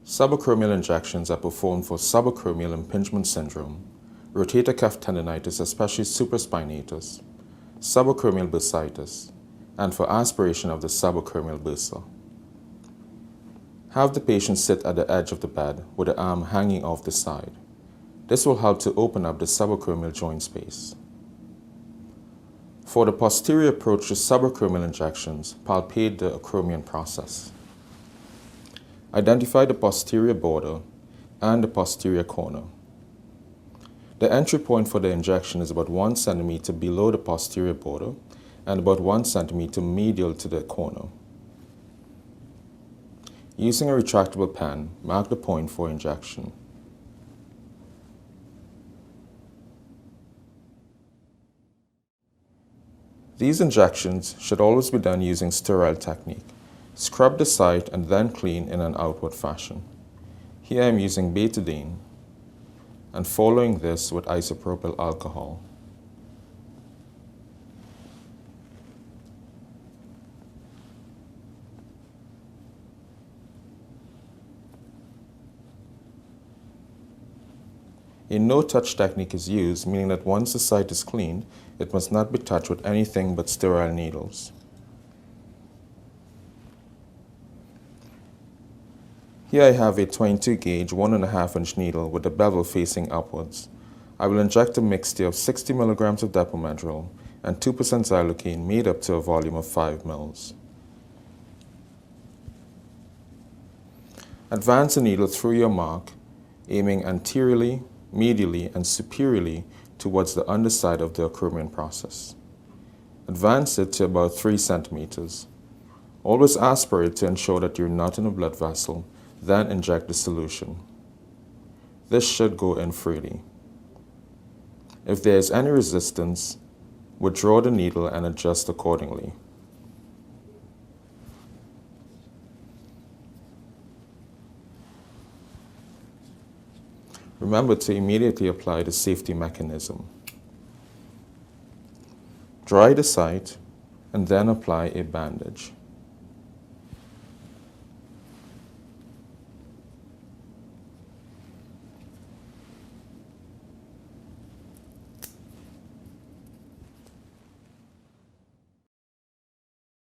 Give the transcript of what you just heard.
Subacromial injections are performed for subacromial impingement syndrome, rotator cuff tendinitis, especially supraspinatus, subacromial bursitis, and for aspiration of the subacromial bursa. Have the patient sit at the edge of the bed with the arm hanging off the side. This will help to open up the subacromial joint space. For the posterior approach to subacromial injections, palpate the acromion process. Identify the posterior border and the posterior corner. The entry point for the injection is about 1 centimeter below the posterior border and about 1 centimeter medial to the corner. Using a retractable pen, mark the point for injection. These injections should always be done using sterile technique. Scrub the site and then clean in an outward fashion. Here I am using betadine and following this with isopropyl alcohol. A no-touch technique is used, meaning that once the site is cleaned, it must not be touched with anything but sterile needles. Here I have a 22 gauge 1.5 inch needle with the bevel facing upwards. I will inject a mixture of 60 milligrams of depomedrol and 2% xylocaine made up to a volume of 5 mils. Advance the needle through your mark, aiming anteriorly, medially, and superiorly towards the underside of the acromion process. Advance it to about 3 centimeters. Always aspirate to ensure that you're not in a blood vessel, then inject the solution. This should go in freely. If there is any resistance, withdraw the needle and adjust accordingly. Remember to immediately apply the safety mechanism. Dry the site and then apply a bandage.